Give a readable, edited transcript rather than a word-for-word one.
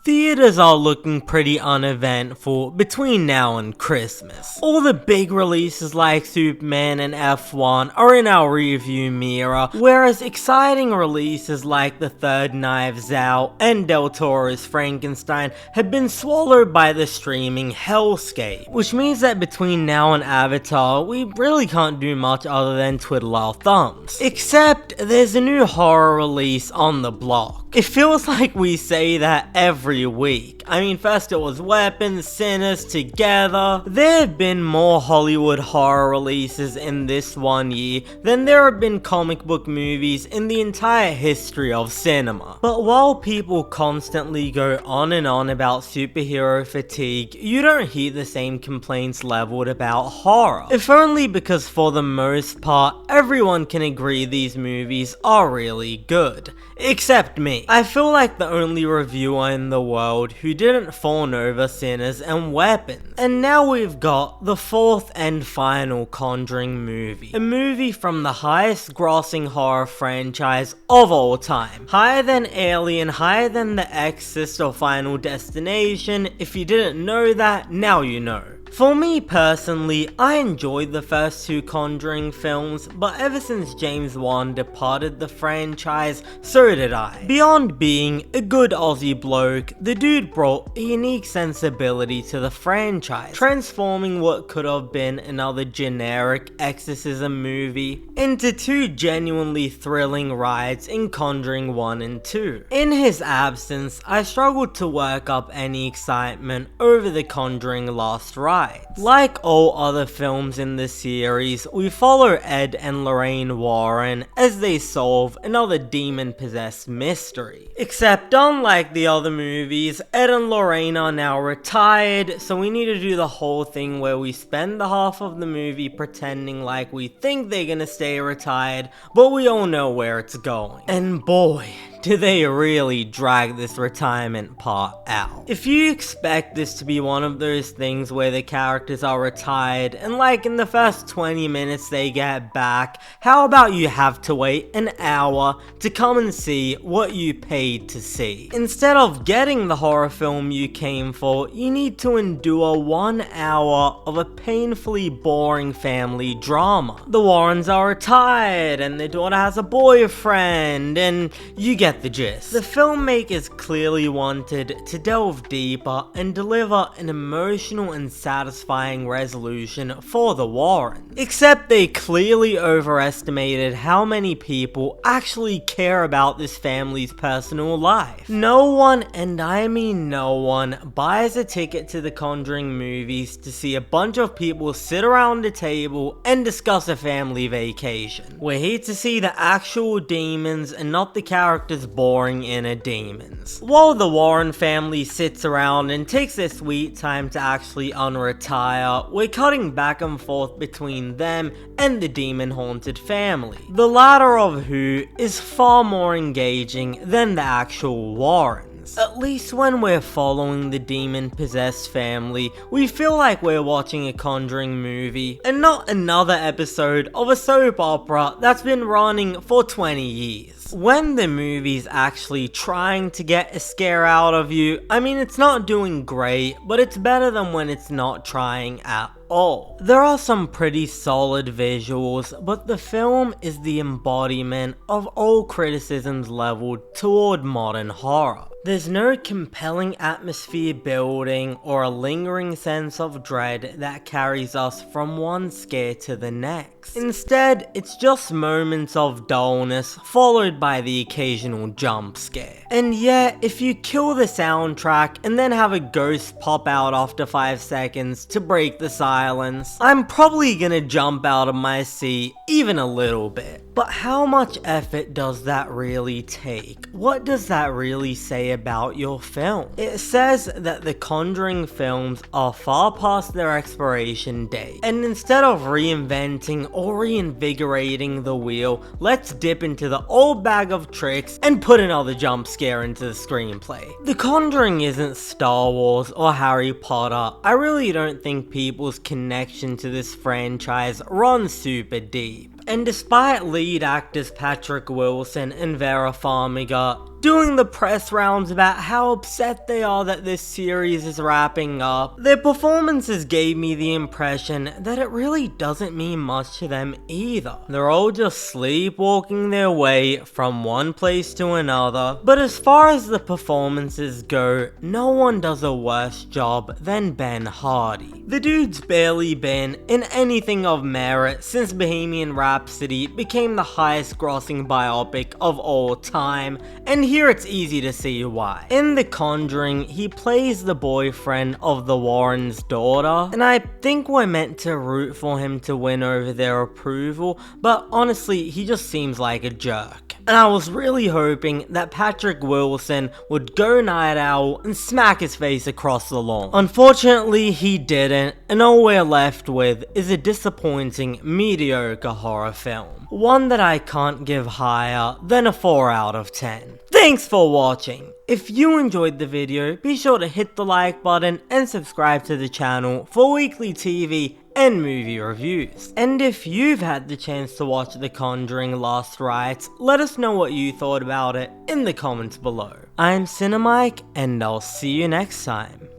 Theaters are looking pretty uneventful between now and Christmas. All the big releases like Superman and F1 are in our rearview mirror, whereas exciting releases like the third Knives Out and Del Toro's Frankenstein have been swallowed by the streaming hellscape. Which means that between now and Avatar, we really can't do much other than twiddle our thumbs. Except there's a new horror release on the block. It feels like we say that every week. I mean, first it was Weapons, Sinners, Together. There have been more Hollywood horror releases in this one year than there have been comic book movies in the entire history of cinema. But while people constantly go on and on about superhero fatigue, you don't hear the same complaints leveled about horror. If only because for the most part, everyone can agree these movies are really good. Except me. I feel like the only reviewer in the world who didn't fawn over Sinners and Weapons. And now we've got the fourth and final Conjuring movie. A movie from the highest grossing horror franchise of all time. Higher than Alien, higher than The Exorcist or Final Destination. If you didn't know that, now you know. For me personally, I enjoyed the first two Conjuring films, but ever since James Wan departed the franchise, so did I. Beyond being a good Aussie bloke, the dude brought a unique sensibility to the franchise, transforming what could have been another generic exorcism movie into two genuinely thrilling rides in Conjuring 1 and 2. In his absence, I struggled to work up any excitement over the Conjuring Last Rites. Like all other films in the series, we follow Ed and Lorraine Warren as they solve another demon-possessed mystery. Except unlike the other movies, Ed and Lorraine are now retired, so we need to do the whole thing where we spend the half of the movie pretending like we think they're gonna stay retired, but we all know where it's going. And boy, do they really drag this retirement part out. If you expect this to be one of those things where the characters are retired and like in the first 20 minutes they get back, how about you have to wait an hour to come and see what you paid to see? Instead of getting the horror film you came for, you need to endure 1 hour of a painfully boring family drama. The Warrens are retired and their daughter has a boyfriend and you get the gist. The filmmakers clearly wanted to delve deeper and deliver an emotional and satisfying resolution for the Warrens. Except they clearly overestimated how many people actually care about this family's personal life. No one, and I mean no one, buys a ticket to the Conjuring movies to see a bunch of people sit around a table and discuss a family vacation. We're here to see the actual demons and not the characters boring inner demons. While the Warren family sits around and takes their sweet time to actually unretire, we're cutting back and forth between them and the demon-haunted family, the latter of who is far more engaging than the actual Warrens. At least when we're following the demon-possessed family, we feel like we're watching a Conjuring movie and not another episode of a soap opera that's been running for 20 years. When the movie's actually trying to get a scare out of you, I mean, it's not doing great, but it's better than when it's not trying at all. There are some pretty solid visuals, but the film is the embodiment of all criticisms leveled toward modern horror. There's no compelling atmosphere building or a lingering sense of dread that carries us from one scare to the next. Instead, it's just moments of dullness followed by the occasional jump scare. And yet, if you kill the soundtrack and then have a ghost pop out after 5 seconds to break the silence, I'm probably gonna jump out of my seat even a little bit. But how much effort does that really take? What does that really say about your film? It says that the Conjuring films are far past their expiration date, and instead of reinventing or reinvigorating the wheel, let's dip into the old bag of tricks and put another jump scare into the screenplay. The Conjuring isn't Star Wars or Harry Potter. I really don't think people's connection to this franchise runs super deep. And despite lead actors Patrick Wilson and Vera Farmiga doing the press rounds about how upset they are that this series is wrapping up. Their performances gave me the impression that it really doesn't mean much to them either. They're all just sleepwalking their way from one place to another, but as far as the performances go, no one does a worse job than Ben Hardy. The dude's barely been in anything of merit since Bohemian Rhapsody became the highest grossing biopic of all time, and here it's easy to see why. In The Conjuring, he plays the boyfriend of the Warrens' daughter, and I think we're meant to root for him to win over their approval, but honestly, he just seems like a jerk. And I was really hoping that Patrick Wilson would go night owl and smack his face across the lawn. Unfortunately, he didn't, and all we're left with is a disappointing, mediocre horror film. One that I can't give higher than a 4 out of 10. Thanks for watching. If you enjoyed the video, be sure to hit the like button and subscribe to the channel for weekly TV and movie reviews. And if you've had the chance to watch The Conjuring Last Rites, let us know what you thought about it in the comments below. I'm Cinemike, and I'll see you next time.